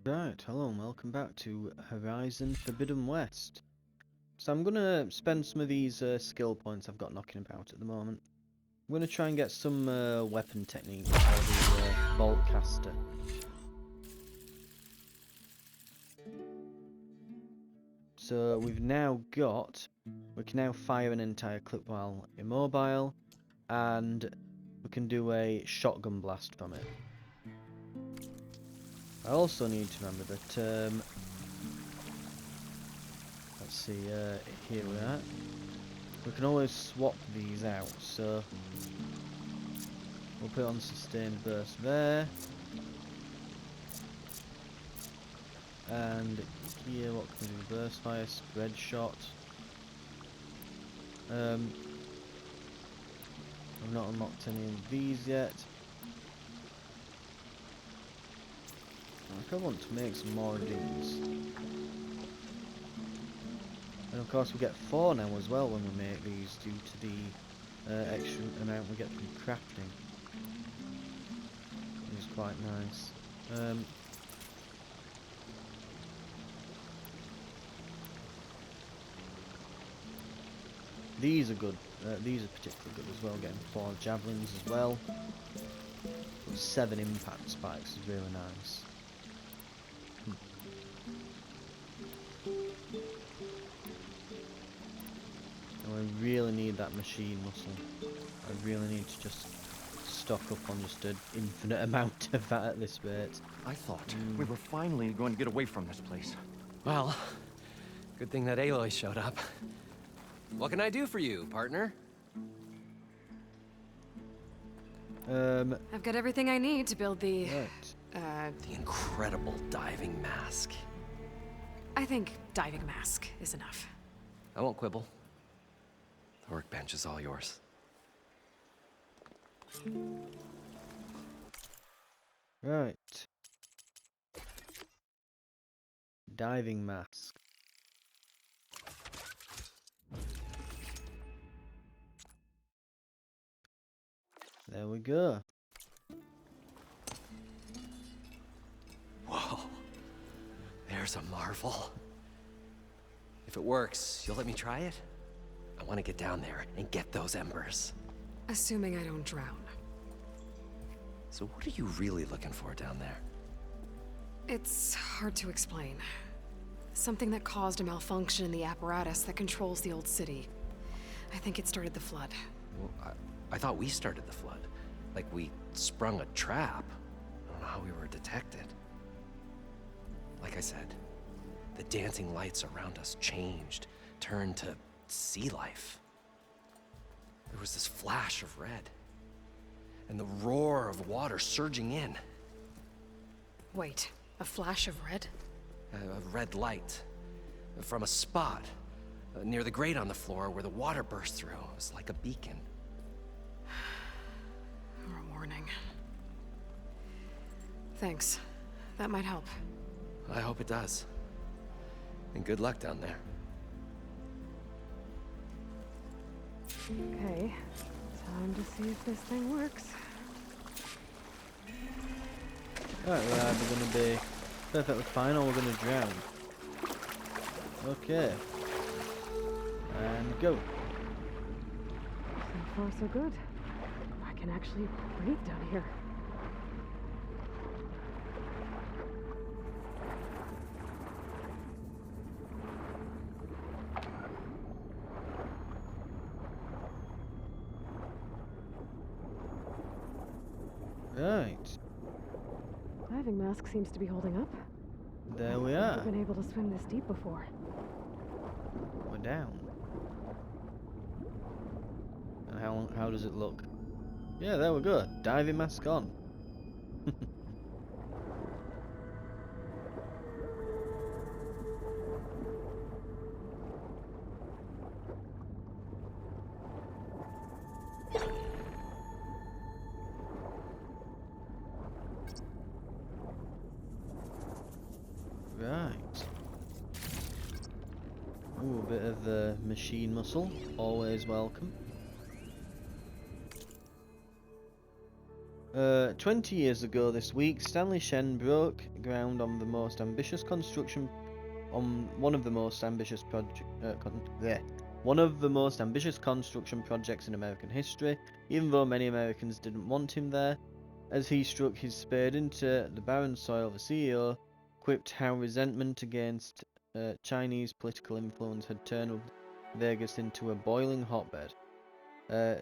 Right, hello and welcome back to Horizon Forbidden West. So I'm going to spend some of these skill points I've got knocking about at the moment. I'm going to try and get some weapon techniques for the bolt caster. So we can now fire an entire clip while immobile, and we can do a shotgun blast from it. I also need to remember that, let's see, here we are. We can always swap these out, so we'll put on sustained burst there. And here, what can we do? Burst fire, spread shot. I've not unlocked any of these yet. I want to make some more of these. And of course we get 4 now as well when we make these due to the extra amount we get from crafting. Which is quite nice. These are good. These are particularly good as well, getting 4 javelins as well. 7 impact spikes is really nice. I really need that machine muscle. I really need to just stock up on just an infinite amount of that at this rate. I thought we were finally going to get away from this place. Well, good thing that Aloy showed up. What can I do for you, partner? I've got everything I need to build the... Right. The incredible diving mask. I think diving mask is enough. I won't quibble. The workbench is all yours. Right. Diving mask. There we go. Whoa. There's a marvel. If it works, you'll let me try it? I want to get down there and get those embers. Assuming I don't drown. So what are you really looking for down there? It's hard to explain. Something that caused a malfunction in the apparatus that controls the old city. I think it started the flood. Well, I thought we started the flood. Like we sprung a trap. I don't know how we were detected. Like I said, the dancing lights around us changed, turned to sea life. There was this flash of red, and the roar of water surging in. Wait, a flash of red? A red light from a spot near the grate on the floor where the water burst through. It was like a beacon. Or a warning. Thanks. That might help. I hope it does. And good luck down there. Okay. Time to see if this thing works. Right, we're either going to be perfectly fine or we're going to drown. Okay. And go. So far, so good. I can actually breathe down here. Right. Diving mask seems to be holding up. There we I've are. never been able to swim this deep before. We're down. And how does it look? Yeah, there we go. Diving mask on. Right. Ooh, a bit of machine muscle. Always welcome. 20 years ago this week, Stanley Shen broke ground on the most ambitious construction on one of the most ambitious construction projects in American history, even though many Americans didn't want him there, as he struck his spade into the barren soil. The CEO quipped how resentment against Chinese political influence had turned Vegas into a boiling hotbed.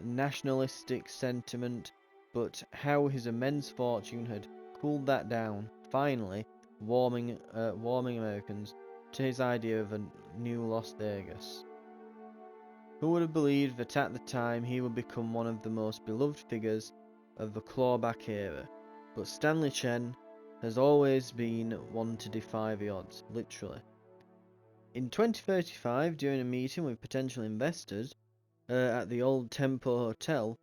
Nationalistic sentiment, but how his immense fortune had cooled that down, finally warming Americans to his idea of a new Las Vegas. Who would have believed that at the time he would become one of the most beloved figures of the clawback era? But Stanley Chen has always been one to defy the odds, literally. In 2035, during a meeting with potential investors at the old Tempo Hotel,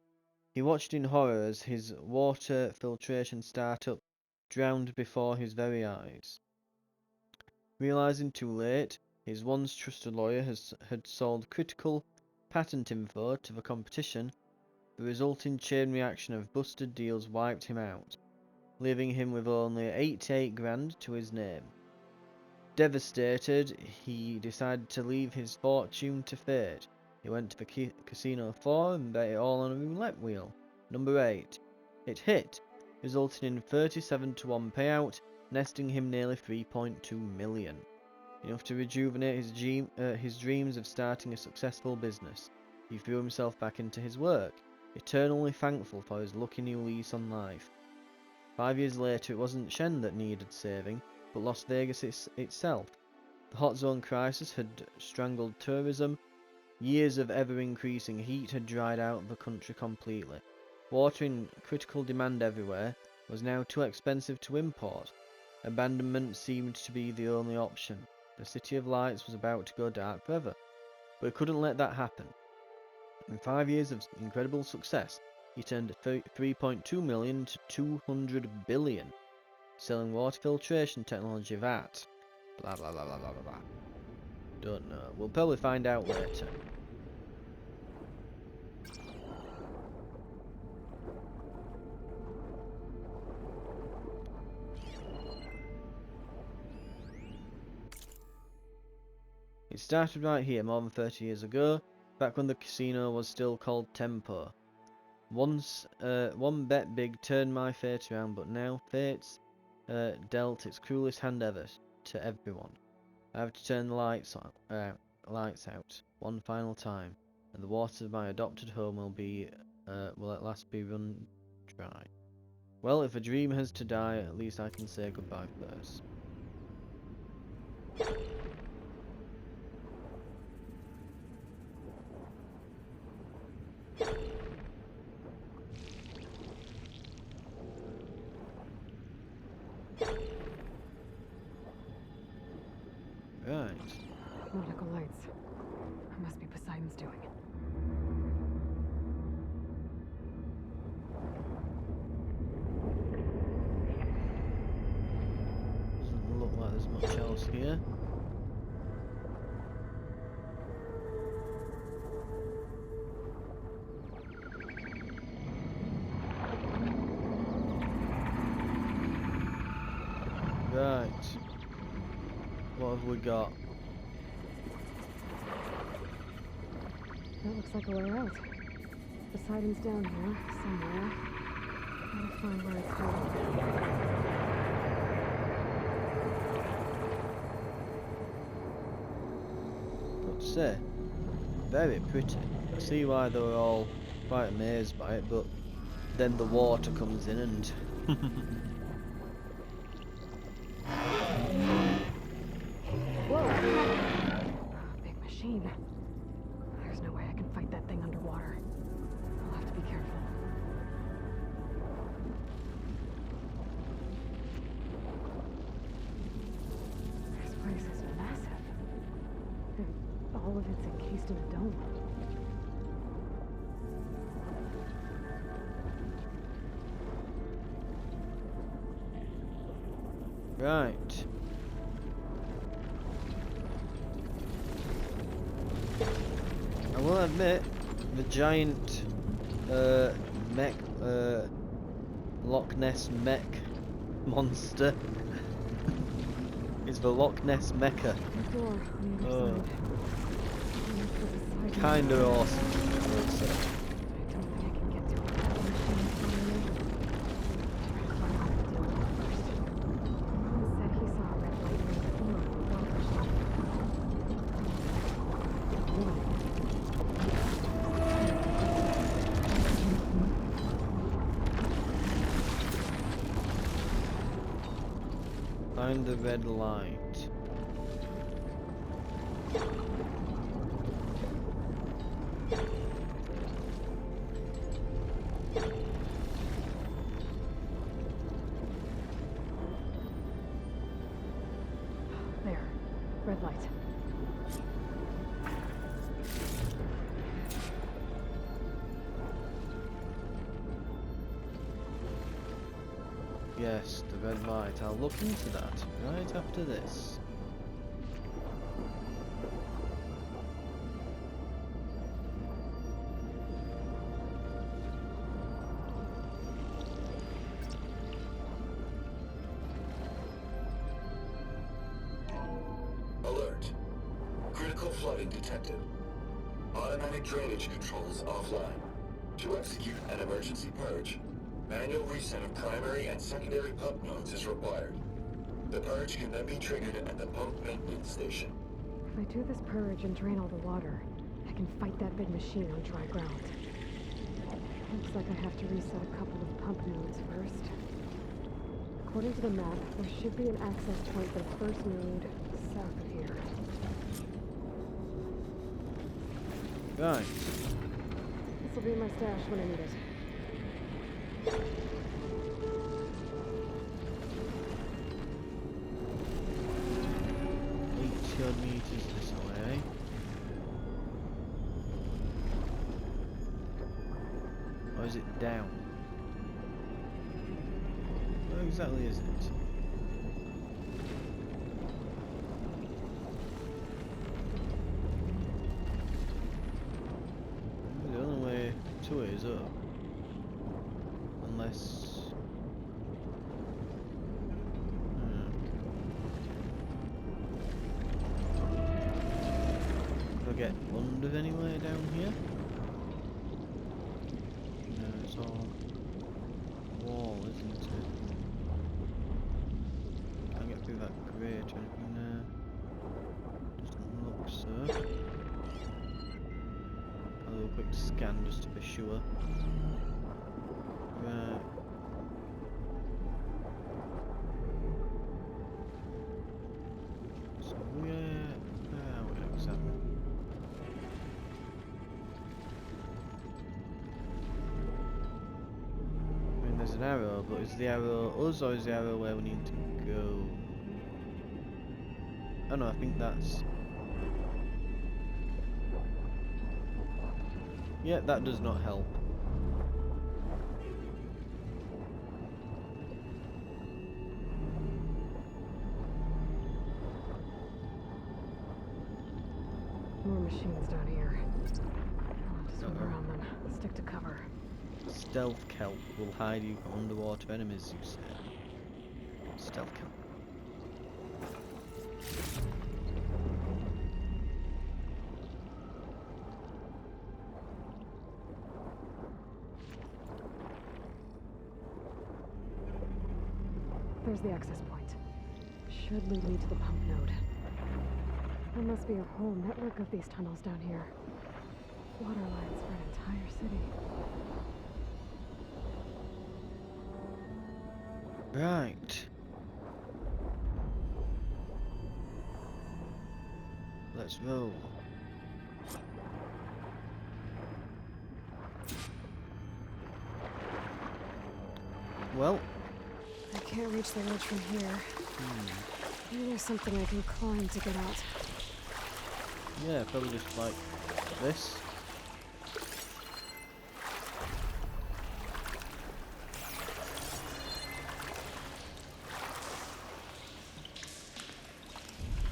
he watched in horror as his water filtration startup drowned before his very eyes. Realizing too late, his once trusted lawyer had sold critical patent info to the competition. The resulting chain reaction of busted deals wiped him out, leaving him with only 88 grand to his name. Devastated, he decided to leave his fortune to fate. He went to the casino floor and bet it all on a roulette wheel. Number 8. It hit, resulting in 37-1 payout, nesting him nearly 3.2 million. Enough to rejuvenate his dreams of starting a successful business. He threw himself back into his work, eternally thankful for his lucky new lease on life. 5 years later, it wasn't Shen that needed saving, but Las Vegas itself. The hot zone crisis had strangled tourism. Years of ever-increasing heat had dried out the country completely. Water in critical demand everywhere was now too expensive to import. Abandonment seemed to be the only option. The City of Lights was about to go dark forever, but he couldn't let that happen. In 5 years of incredible success, he turned 3.2 million to 200 billion, selling water filtration technology that blah blah blah blah blah blah blah. Don't know. We'll probably find out later. It started right here more than 30 years ago, back when the casino was still called Tempo. Once, one bet big turned my fate around, but now fate's dealt its cruelest hand ever to everyone. I have to turn the lights out one final time, and the waters of my adopted home will at last be run dry. Well, if a dream has to die, at least I can say goodbye first. Right. Nautical lights. That must be Poseidon's doing. Doesn't look like there's much else here. Right. What have we got? That looks like a way out. Poseidon's down here, somewhere. Gotta find where it's going. Got to say, very pretty. I see why they were all quite amazed by it, but then the water comes in and... Big machine. There's no way I can fight that thing underwater. I'll have to be careful. This place is massive. And all of it's encased in a dome. Right. I will admit, the giant mech Loch Ness mech monster. It's the Loch Ness mecha. The door on the other side. Kinda awesome, I will say. I don't think I can get to it without the machine from here. Try to find out the deal first. Someone said he saw a red light near the floor of the water. Find the red light. There. Red light. Yes, the red light. I'll look into that right after this. Alert. Critical flooding detected. Automatic drainage controls offline. To execute an emergency purge, manual reset of primary and secondary pump nodes is required. The purge can then be triggered at the pump maintenance station. If I do this purge and drain all the water, I can fight that big machine on dry ground. Looks like I have to reset a couple of pump nodes first. According to the map, there should be an access point for the first node south of here. Right. This will be in my stash when I need it. 80 meters this way. Or is it down? Where exactly is it? The only way to it is up. Unless... If I get under anywhere down here? No, it's all wall, isn't it? Can't get through that grate or anything there. Doesn't look so. A little quick scan just to be sure. Right. So where are we exactly? I mean, there's an arrow, but is the arrow us or is the arrow where we need to go? Oh no, I think that's... Yeah, that does not help. More machines down here. I'll have to swim around them. Stick to cover. Stealth kelp will hide you from underwater enemies, you said. Stealth kelp. There's the access point. Should lead me to the pump node. There must be a whole network of these tunnels down here. Water lines for an entire city. Right. Let's roll. Well. I can't reach the ledge from here. Maybe there's something I can climb to get out. Yeah, probably just like this.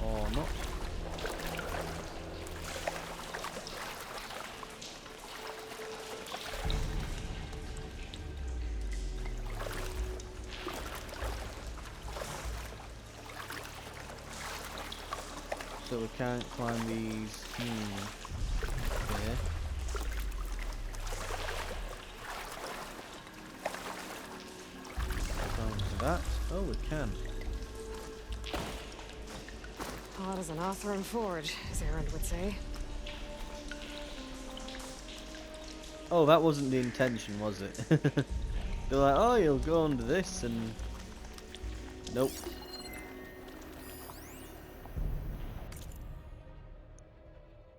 Or not. So we can't climb these. Okay. Climb that. Oh, we can. Hot as an Othram forge, as Erend would say. Oh, that wasn't the intention, was it? They're like, oh, you'll go under this, and nope.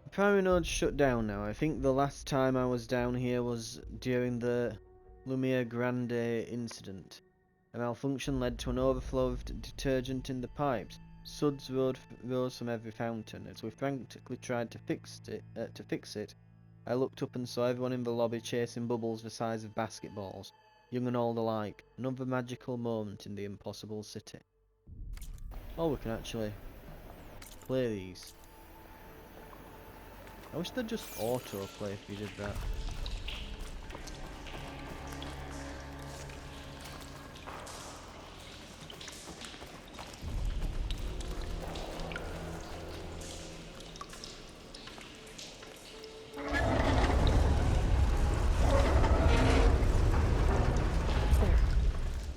The primary node's shut down now. I think the last time I was down here was during the Lumiere Grande incident. A malfunction led to an overflow of detergent in the pipes. Suds rose from every fountain. As we frantically tried to fix it, I looked up and saw everyone in the lobby chasing bubbles the size of basketballs, young and old alike. Another magical moment in the impossible city. Oh, we can actually play these. I wish they'd just autoplay if you did that.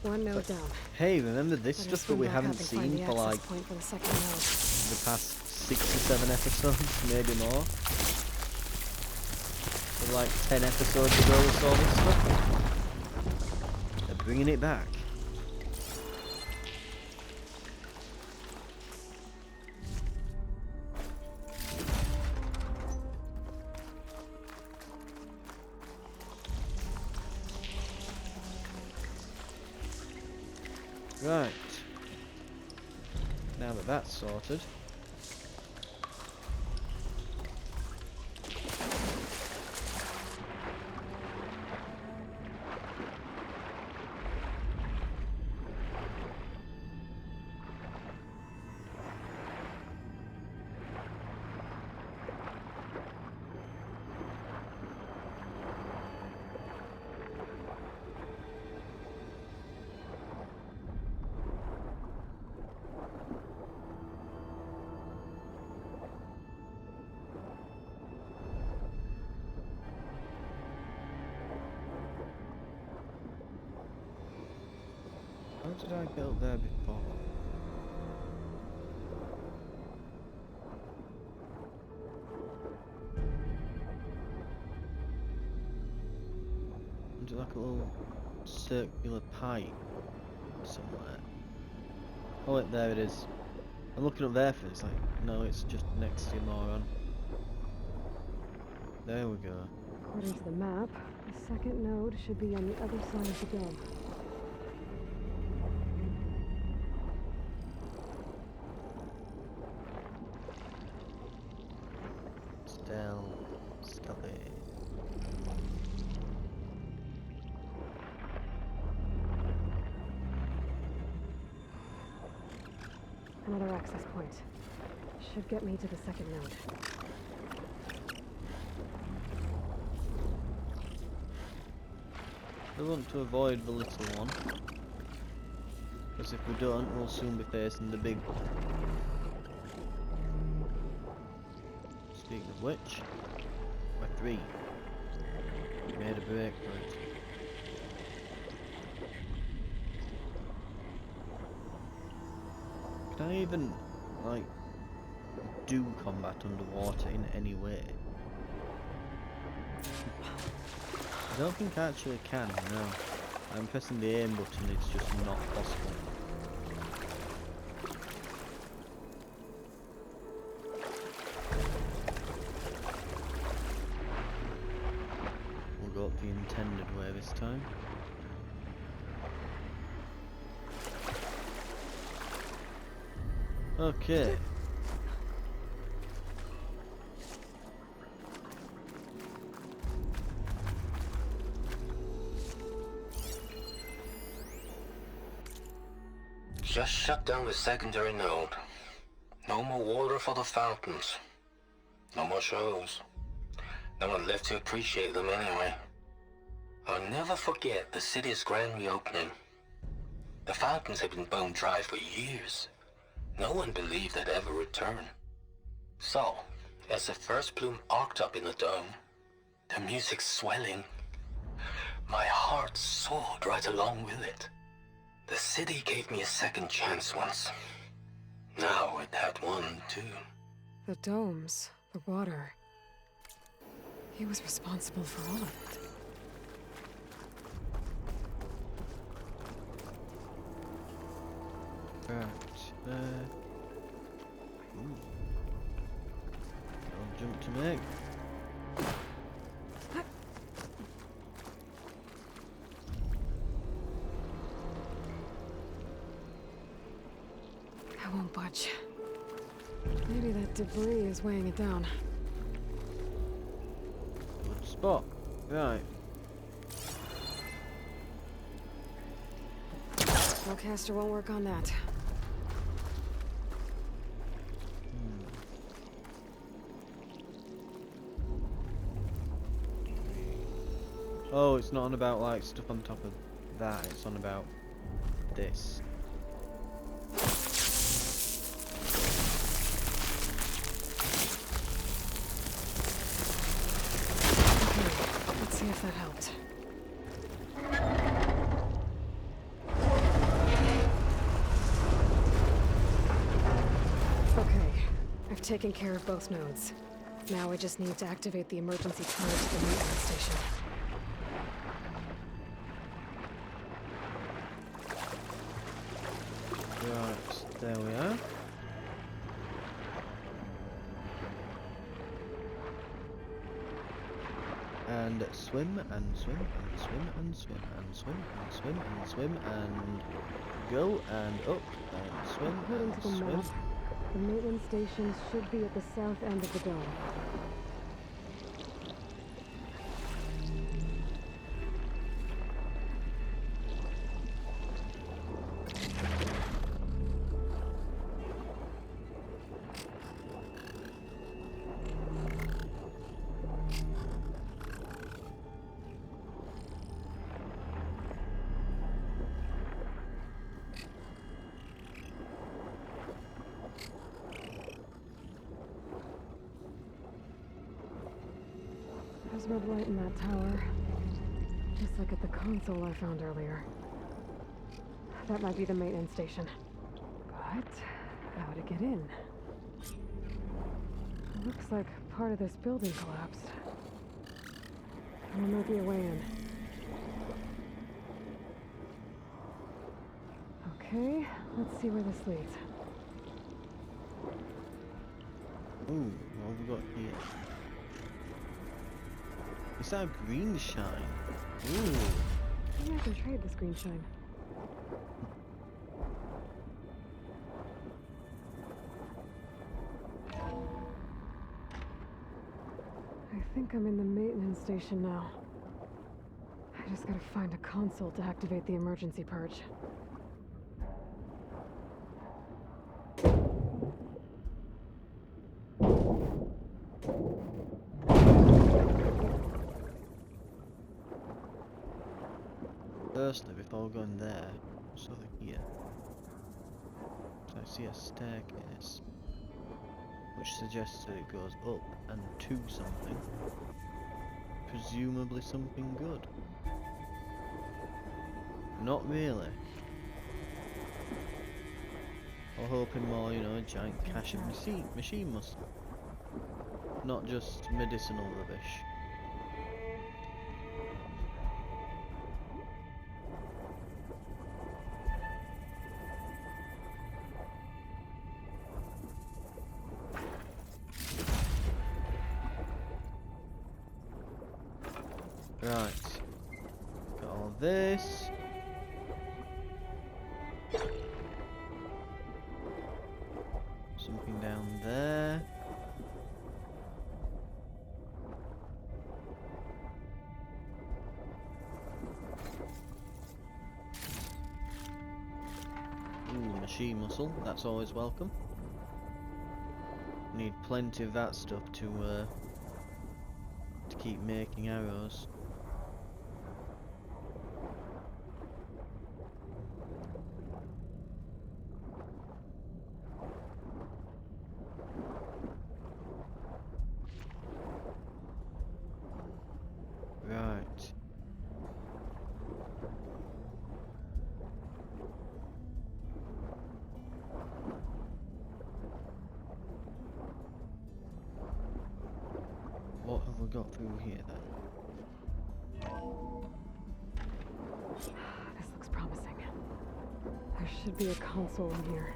One node down. Hey, remember this Let us stuff that swing we back haven't up and find seen the for access like point for the second node. the past 6 or 7 episodes, maybe more. For like 10 episodes ago we saw this stuff. They're bringing it back. Right. Now that that's sorted. How did I get up there before? Is it like a little circular pipe somewhere? Oh wait, there it is. I'm looking up there for it, it's like, no, it's just next to you, moron. There we go. According to the map, the second node should be on the other side of the dome. Scully. Another access point. Should get me to the second node. We want to avoid the little one, because if we don't, we'll soon be facing the big one. Speaking of which, we're 3. We made a break for it. Can I even, like, do combat underwater in any way? I don't think I actually can, no. I'm pressing the aim button, it's just not possible. We'll go up the intended way this time. Okay. Just shut down the secondary node. No more water for the fountains. No more shows. No one left to appreciate them anyway. I'll never forget the city's grand reopening. The fountains had been bone dry for years. No one believed they'd ever return. So, as the first bloom arced up in the dome, the music swelling, my heart soared right along with it. The city gave me a second chance once. Now it had one, too. The domes, the water. He was responsible for all of it. Right. Ooh. I'll jump to make. I won't budge. Maybe that debris is weighing it down. Good spot. Right. Spellcaster won't work on that. Oh, it's not on about like stuff on top of that, it's on about this. Okay, let's see if that helped. Okay, I've taken care of both nodes. Now I just need to activate the emergency turret to the maintenance station. Right, there we are. And swim and swim and swim and swim and swim and swim and swim and go and up and swim According and to the swim. map, the maintenance stations should be at the south end of the dome. There's red light in that tower. Just like at the console I found earlier. That might be the maintenance station. But how to get in? It looks like part of this building collapsed. There might be a way in. Okay, let's see where this leads. Ooh, what have we got here? Is that a green shine? Ooh. Maybe I can trade this green shine. I think I'm in the maintenance station now. I just gotta find a console to activate the emergency purge. Firstly, before going there, what's over here? So I see a staircase, which suggests that it goes up and to something. Presumably something good. Not really. I'm hoping more, you know, a giant cache of machine muscle. Not just medicinal rubbish. Right. Got all this. Something down there. Ooh, machine muscle. That's always welcome. Need plenty of that stuff to keep making arrows. we got through here then? This looks promising. There should be a console in here.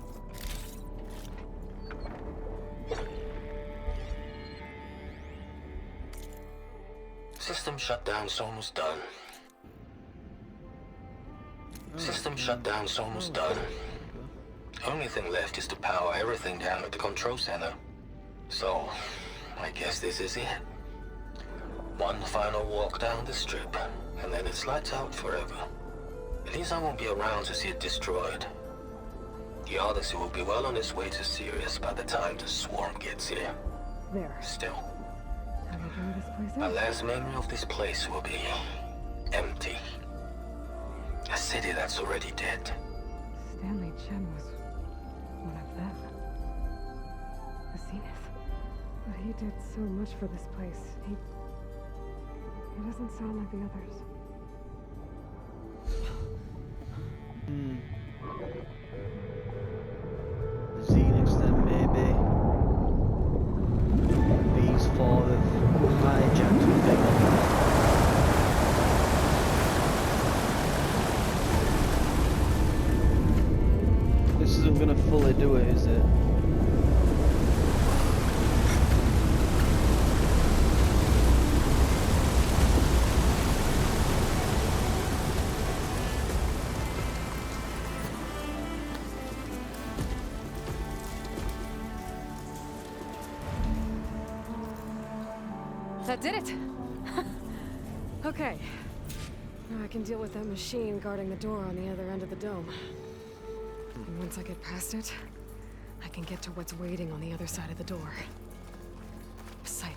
System shutdown's almost done. System shutdown's almost done. Only thing left is to power everything down at the control center. So, I guess this is it. One final walk down the strip, and then it's lights out forever. At least I won't be around to see it destroyed. The Odyssey will be well on its way to Sirius by the time the swarm gets here. There. Still, How do I blow this place my up? last memory of this place will be empty. A city that's already dead. Stanley Chen was one of them. The Zenith. But he did so much for this place. He doesn't sound like the others. The Zeniths then, maybe. These four have hijacked the big one. This isn't gonna fully do it, is it? That did it! Okay. Now I can deal with that machine guarding the door on the other end of the dome. And once I get past it, I can get to what's waiting on the other side of the door. Poseidon.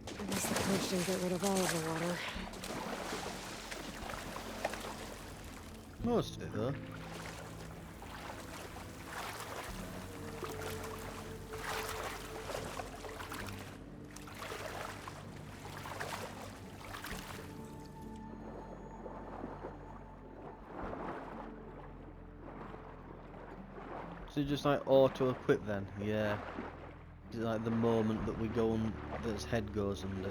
I guess the purge didn't get rid of all of the water. Most of it, though. So just like auto-equip then? Yeah. Is it like the moment that we go on, that his head goes under?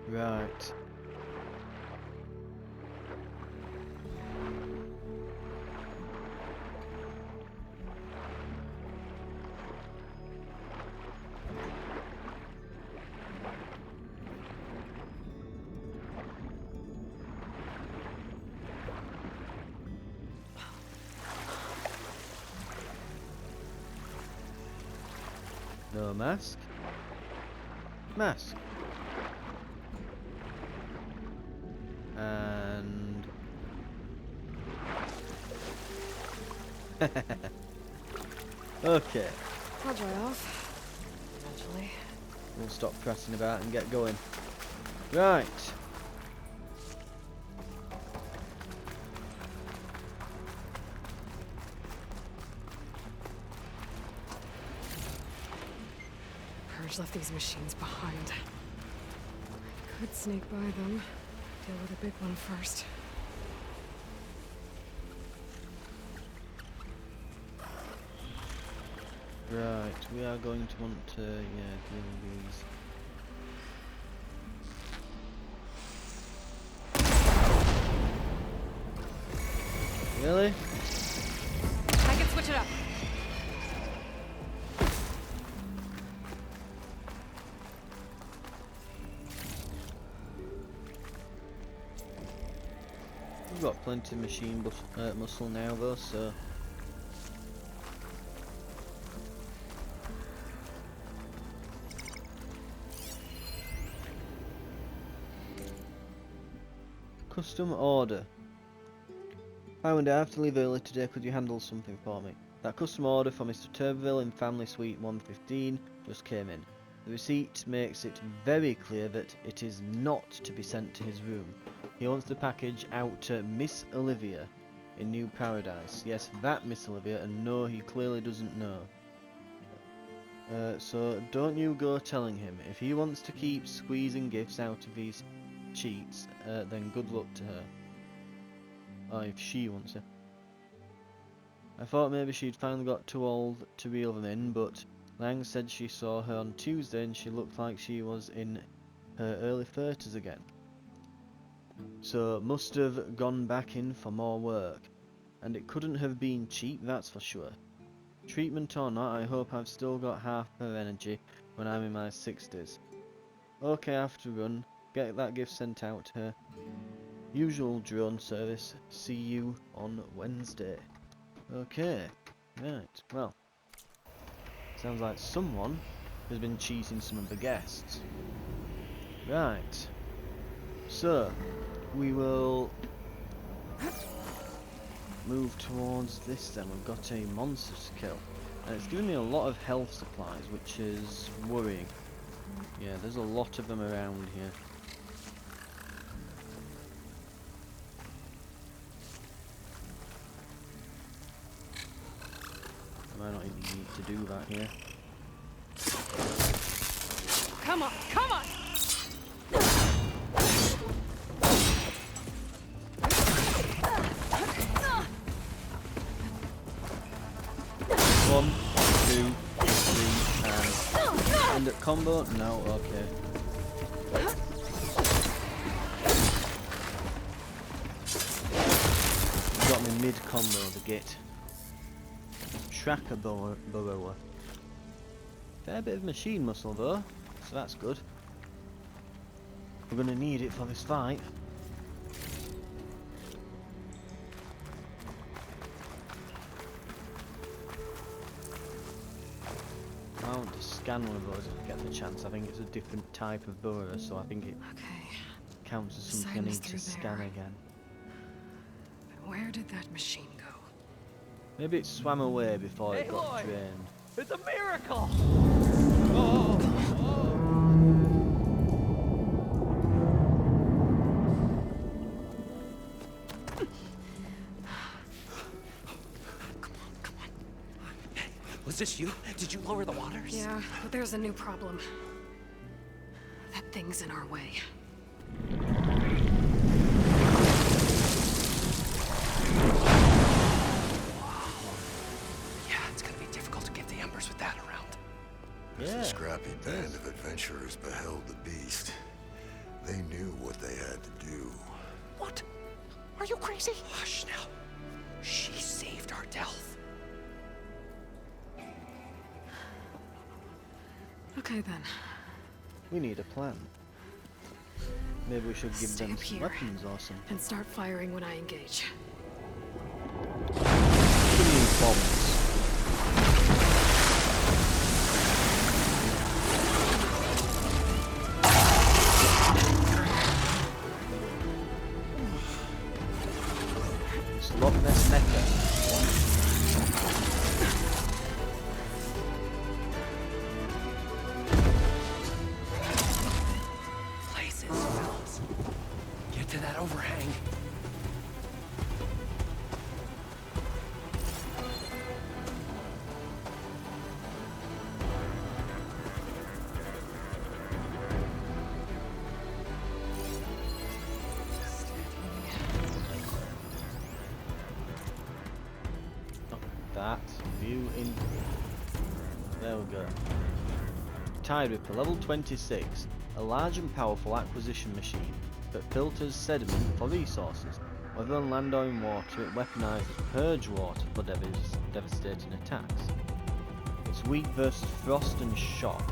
Right. No mask? Mask. And... okay. I'll dry off. Eventually. We'll stop pressing about and get going. Right. Purge left these machines behind. I could sneak by them. Deal with the big one first. Right, we are going to want to, yeah, deal with these. Really? I can switch it up. We've got plenty of machine muscle now though, so... Custom order. Hi Wendy, I have to leave early today. Could you handle something for me? That custom order for Mr. Turberville in Family Suite 115 just came in. The receipt makes it very clear that it is not to be sent to his room. He wants the package out to Miss Olivia in New Paradise. Yes, that Miss Olivia, and no, he clearly doesn't know. So don't you go telling him. If he wants to keep squeezing gifts out of these cheats, then good luck to her. Or if she wants it. I thought maybe she'd finally got too old to reel them in, but Lang said she saw her on Tuesday and she looked like she was in her early 30s again. So must have gone back in for more work. And it couldn't have been cheap, that's for sure. Treatment or not, I hope I've still got half her energy when I'm in my 60s. Okay, I have to run. Get that gift sent out to her. Usual drone service. See you on Wednesday. Okay, right, well. Sounds like someone has been cheating some of the guests. Right. So, we will move towards this then. We've got a monster to kill. And it's giving me a lot of health supplies, which is worrying. Yeah, there's a lot of them around here. I might not even need to do that here. Come on, come on! 1, 2, 3, and end up combo? No, okay. Got me mid combo the git. Tracker burrower. Fair bit of machine muscle though, so that's good. We're gonna need it for this fight. I want to scan one of those if I get the chance. I think it's a different type of burrower, so I think it counts as something I need to scan again. Where did that machine go? Maybe it swam away before it got Aloy! drained. It's a miracle! Was this you? Did you lower the waters? Yeah, but there's a new problem. That thing's in our way. Yeah, it's gonna be difficult to get the embers with that around. As Yeah. the scrappy band of adventurers beheld the beast, they knew what they had to do. What? Are you crazy? Hush now. She saved our Delph. Okay then. We need a plan. Maybe we should give Stay them up some here. weapons or something. And start firing when I engage. We need bombs. It's Loch Ness Mecca. Places, fellas. Get to that overhang. That view in. There we go. Tide Ripper, level 26. A large and powerful acquisition machine that filters sediment for resources. Whether on land or in water, it weaponizes purge water for devastating attacks. It's weak versus frost and shock.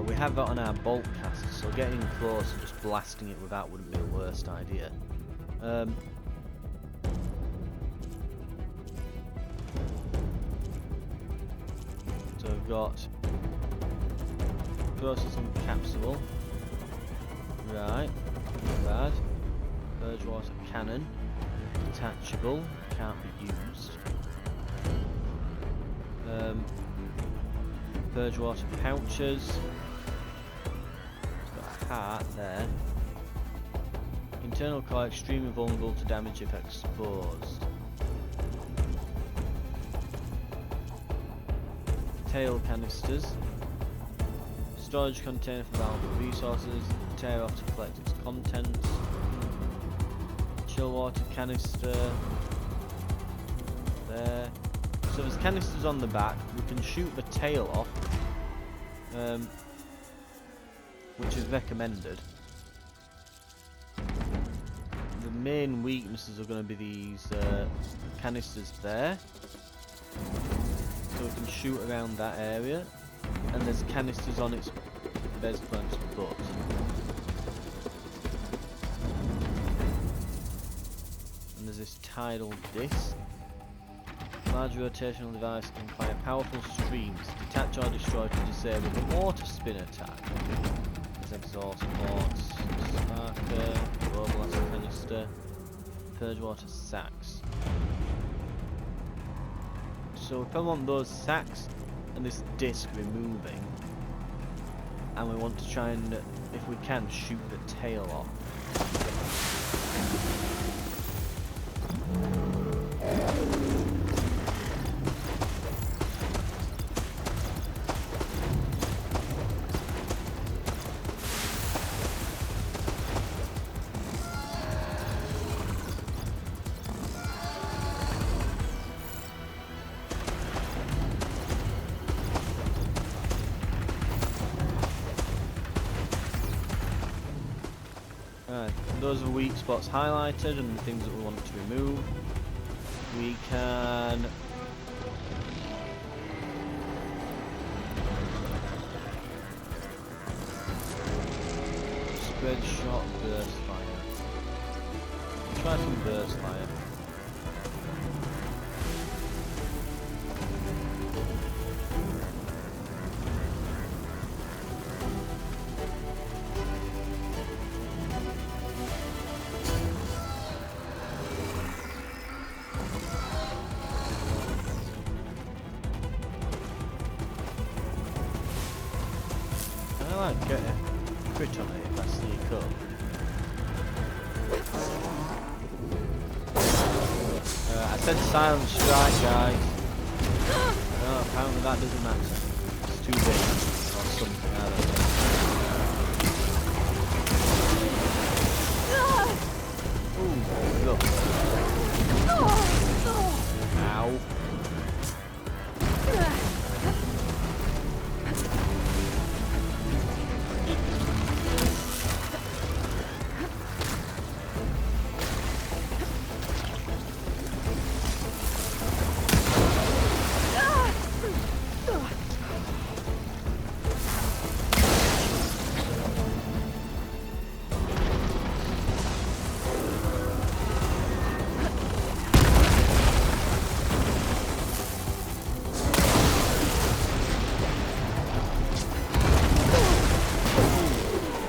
We have that on our bolt caster, so getting close and just blasting it with that wouldn't be the worst idea. So we've got processing capsule. Right, not bad. Purge water cannon. Detachable, can't be used. Purge water pouches. It's got a heart there. Internal core extremely vulnerable to damage if exposed. Tail canisters. Storage container for valuable resources. Tear off to collect its contents. Chill water canister. There. So there's canisters on the back. We can shoot the tail off, which is recommended. The main weaknesses are going to be these canisters there. So we can shoot around that area. And there's canisters on its base plant's butt. And there's this tidal disc. Large rotational device can fire powerful streams, detach or destroy to disable the water spin attack. There's exhaust ports, sparker, blast canister, purge water sacks. So if I want those sacks and this disc removing, and we want to try and, if we can, shoot the tail off. Those are weak spots highlighted and the things that we want to remove. We can spread shot, burst fire. Try some burst fire. I might get a crit on it if I sneak up. I said silent strike, guys. No, apparently that doesn't matter. It's too big. Or something, I don't know. Ooh, look. Ow.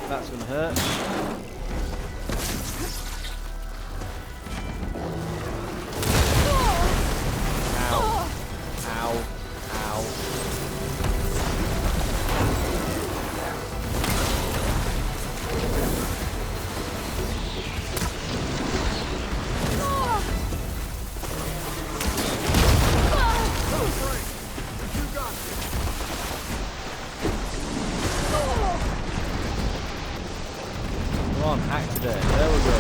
That's gonna hurt. Ow. Ow. Ow. Come on, activate. There we go.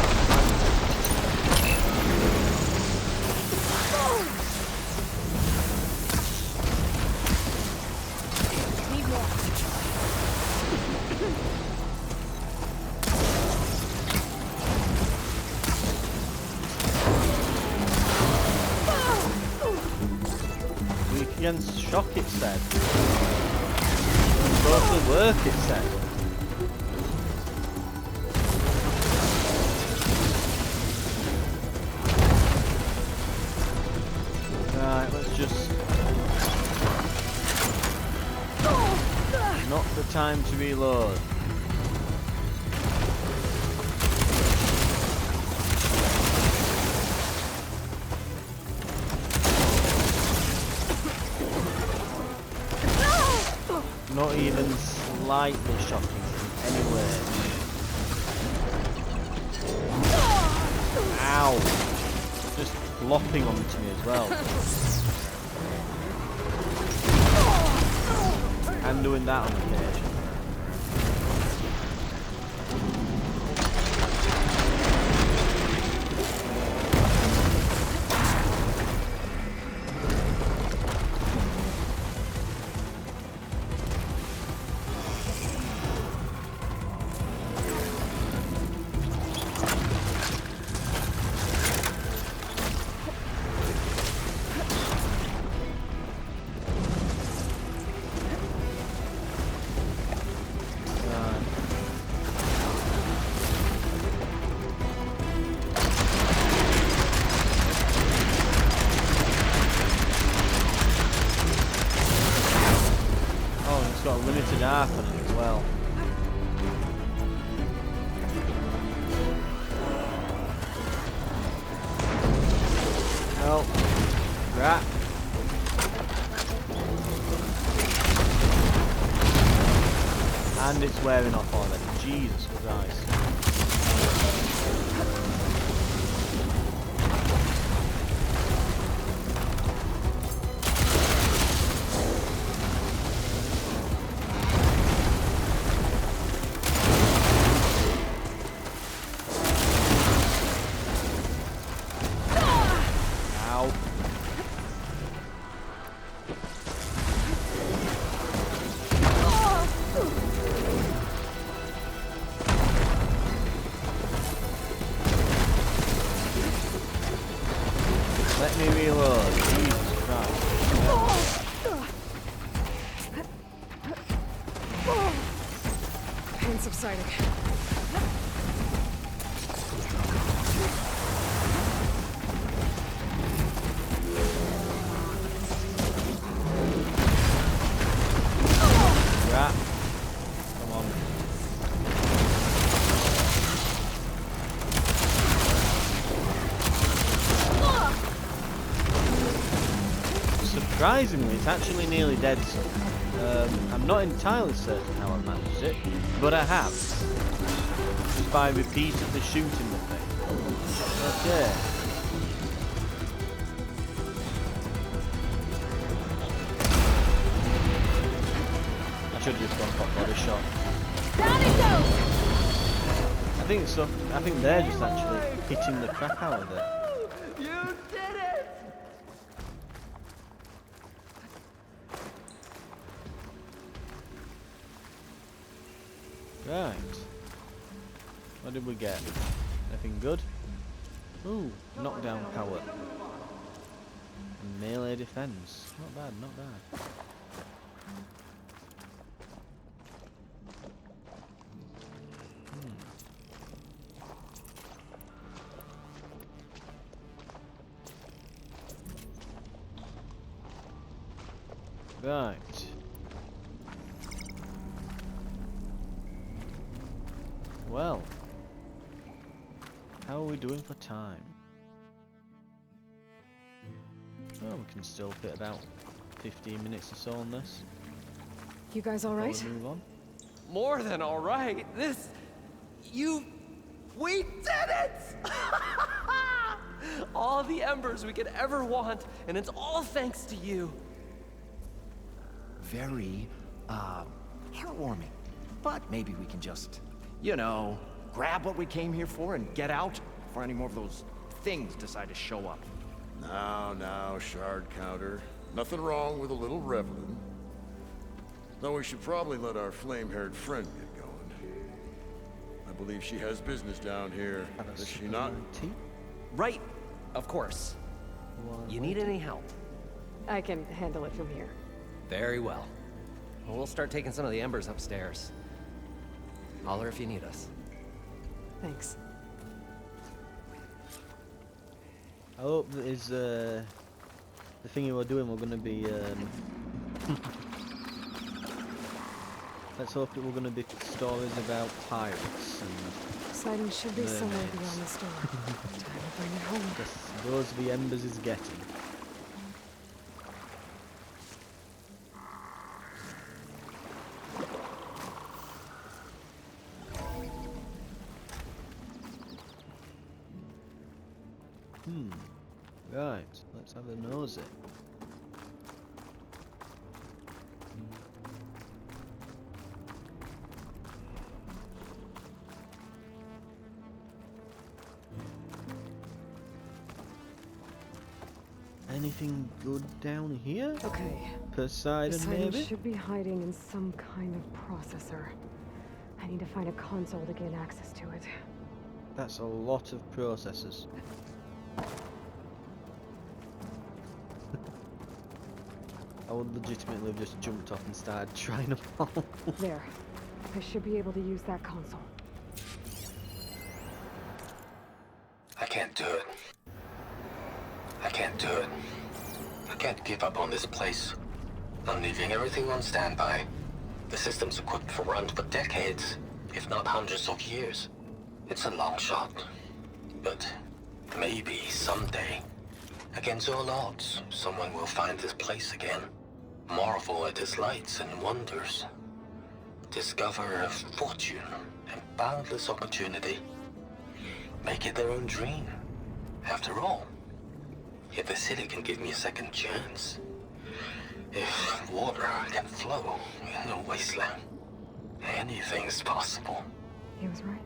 Weak against shock, it said. Totally work, it said. Right, let's just... Not the time to reload. Not even slightly shocking in any way. Ow! Just flopping onto me as well. And doing that on occasion. Got a limited arc on it as well. Well, crap. And it's wearing off already. Jesus Christ. Let me reload. Jesus Christ. Pain subsiding. Crap. Come on. Surprisingly, it's actually nearly dead, so I'm not entirely certain how I managed it, but I have. Just by repeatedly shooting the thing. Okay. I should have just gone for body shot. Down it goes! I think they're just actually hitting the crap out of it. You did it! Right. What did we get? Anything good? Ooh, knockdown power. And melee defense. Not bad, not bad. Right. Well, how are we doing for time? Oh, we can still fit about 15 minutes or so on this. You guys all before right? we move on. More than all right. We did it! All the embers we could ever want, and it's all thanks to you. Very, heartwarming. But maybe we can just, you know, grab what we came here for and get out before any more of those things decide to show up. Now, shard counter. Nothing wrong with a little reveling. Though we should probably let our flame-haired friend get going. I believe she has business down here, Have a does she sip of not? my tea? Right, of course. You need any help? I can handle it from here. Very well. We'll start taking some of the embers upstairs. Holler if you need us. Thanks. I hope that is the thingy we're doing. We're going to be. Let's hope that we're going to be stories about pirates and Siding should be somewhere mermaids. beyond the storm. Time to bring it home. Yes, those the embers is getting. Right, let's have a nosy. Anything good down here? Okay. Poseidon, Poseidon maybe? should be hiding in some kind of processor. I need to find a console to gain access to it. That's a lot of processors. I would legitimately have just jumped off and started trying them all. There. I should be able to use that console. I can't do it. I can't do it. I can't give up on this place. I'm leaving everything on standby. The system's equipped for runs for decades, if not hundreds of years. It's a long shot. But maybe someday, against all odds, someone will find this place again. Marvel at its lights and wonders. Discover a fortune and boundless opportunity. Make it their own dream. After all, if the city can give me a second chance, if water can flow in a wasteland, anything's possible. He was right.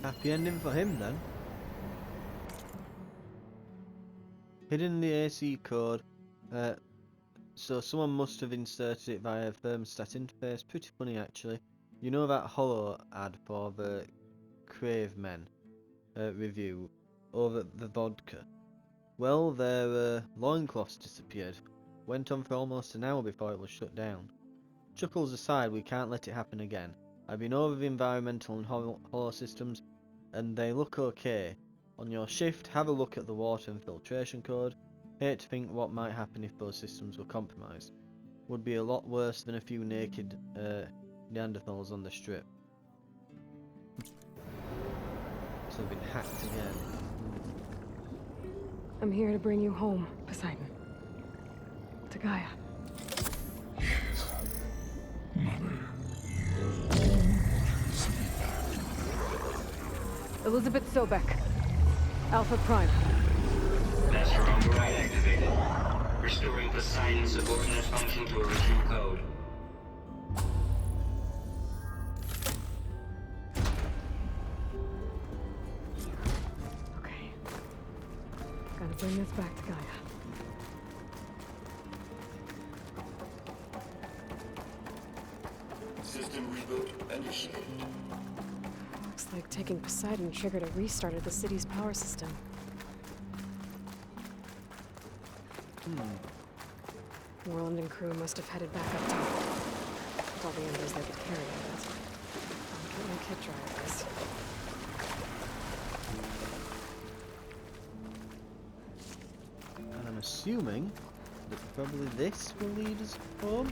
Happy ending for him then. Hidden the AC code. So someone must have inserted it via a thermostat interface. Pretty funny actually. You know that hollow ad for the Crave Men review over the vodka? Well, their loincloths disappeared. Went on for almost an hour before it was shut down. Chuckles aside, we can't let it happen again. I've been over the environmental and hollow systems, and they look okay. On your shift, have a look at the water and filtration code. Hate to think what might happen if those systems were compromised. Would be a lot worse than a few naked Neanderthals on the strip. So they've been hacked again. I'm here to bring you home, Poseidon. To Gaia. Elizabeth Sobek. Alpha Prime. Master override activated. Restoring Poseidon's subordinate function to original code. Okay. Gotta bring this back to Gaia. System reboot initiated. Looks like taking Poseidon triggered a restart of the city's power system. Warland and crew must have headed back up top. With all the embers they could carry, I guess. I'll get my kit drivers. And I'm assuming that probably this will lead us home.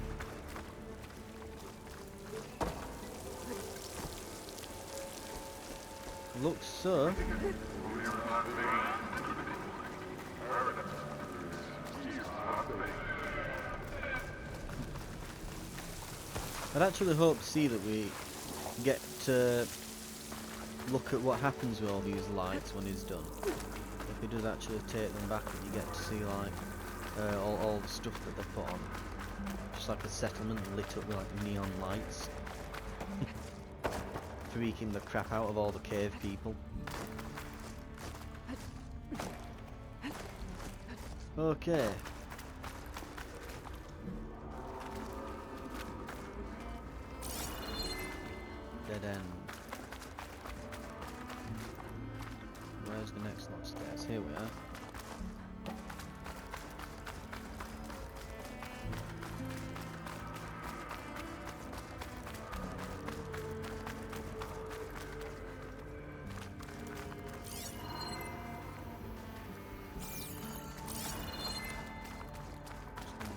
Looks so. I'd actually hope to see that we get to look at what happens with all these lights when he's done. If he does actually take them back, and you get to see like all the stuff that they put on. Just like a settlement lit up with like neon lights. Freaking the crap out of all the cave people. Okay. Dead end. Where's the next lot of stairs? Here we are.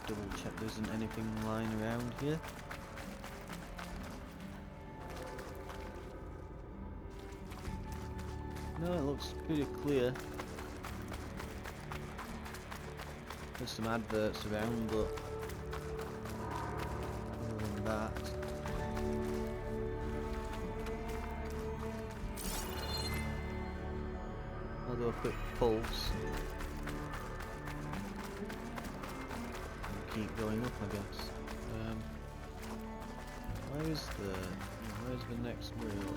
Double check there isn't anything lying around here. No, it looks pretty clear. There's some adverts around, but other than that, I'll do a quick pulse. And keep going up, I guess. Where's the next wheel?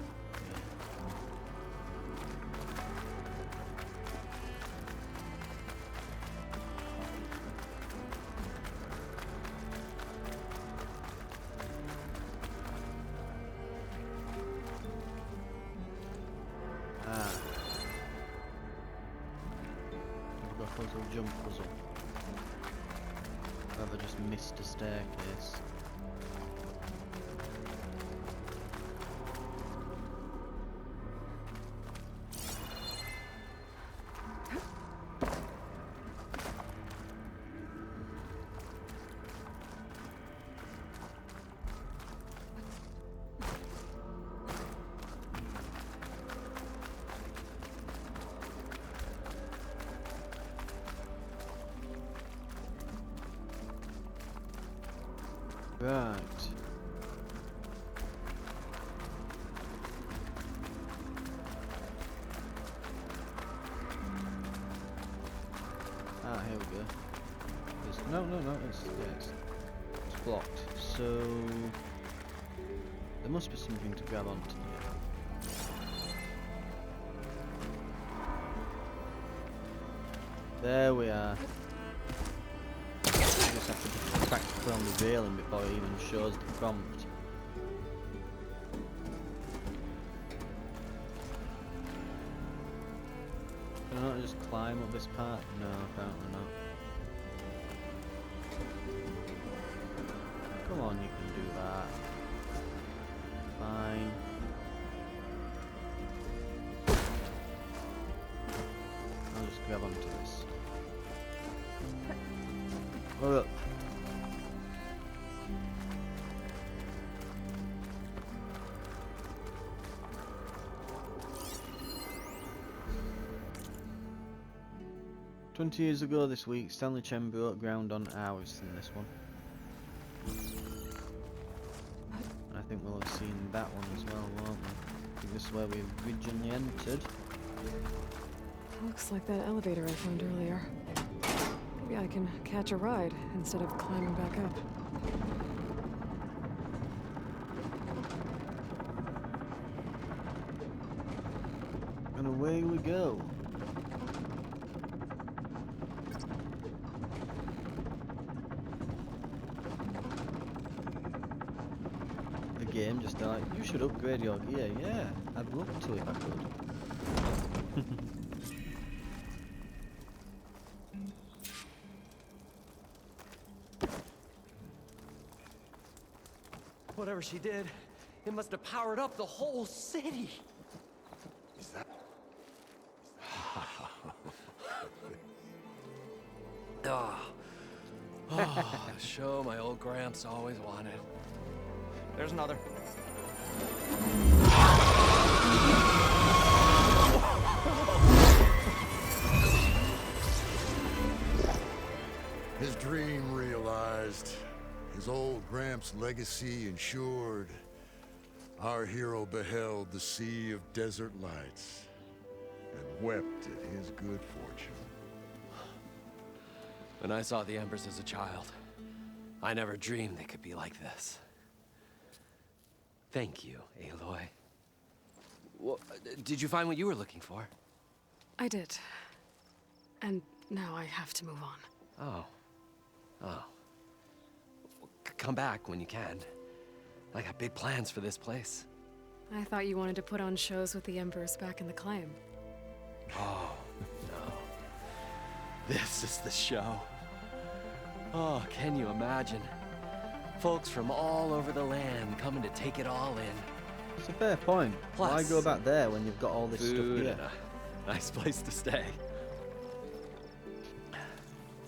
Puzzle, jump puzzle. Have I just missed a staircase? Right. Here we go. No, it's blocked. So there must be something to grab onto here. There we are. Just have to be practically on the railing before it even shows the prompt. Can I not just climb up this part? No, apparently not. Come on, you can do that. Fine. I'll just grab onto this. Hold up. "20 years ago this week, Stanley Chen broke ground on ours in this one." I think we'll have seen that one as well, won't we? I think this is where we originally entered. Looks like that elevator I found earlier. Maybe I can catch a ride instead of climbing back up. And away we go. The game just like, you should upgrade your gear. Yeah, I'd love to if I could. Whatever she did, it must have powered up the whole city. Is that? The show my old Gramps always wanted. There's another. His dream realized. His old Gramps' legacy ensured. Our hero beheld the sea of desert lights and wept at his good fortune. When I saw the Embers as a child, I never dreamed they could be like this. Thank you, Aloy. Well, did you find what you were looking for? I did. And now I have to move on. Oh. Come back when you can. I got big plans for this place. I thought you wanted to put on shows with the Embers back in the claim. Oh, no. This is the show. Oh, can you imagine? Folks from all over the land coming to take it all in. It's a fair point. Plus, why go back there when you've got all this stuff food here? and a nice place to stay.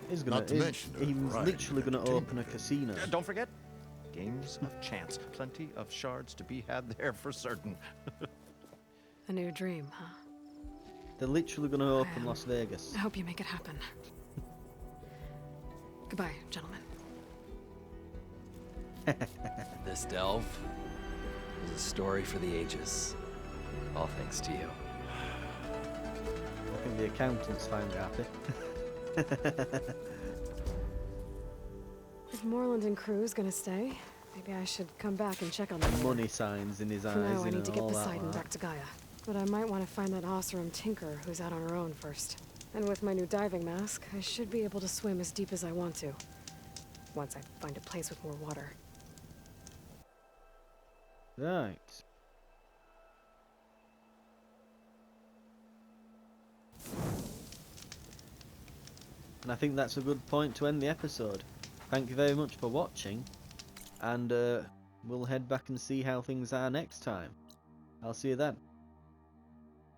He's Not to mention the he's variety literally of going to open a casino. Don't forget, games of chance. Plenty of shards to be had there for certain. A new dream, huh? They're literally going to open Las Vegas. I hope you make it happen. Goodbye, gentlemen. This delve is a story for the ages. All thanks to you. I think the accountant's finally happy. If Moreland and crew's gonna stay, maybe I should come back and check on them. Money signs in his eyes, For now, I you need to know, get all that Poseidon lot. back to Gaia. But I might want to find that Oseram tinker who's out on her own first. And with my new diving mask, I should be able to swim as deep as I want to. Once I find a place with more water. Right. And I think that's a good point to end the episode. Thank you very much for watching, and we'll head back and see how things are next time. I'll see you then.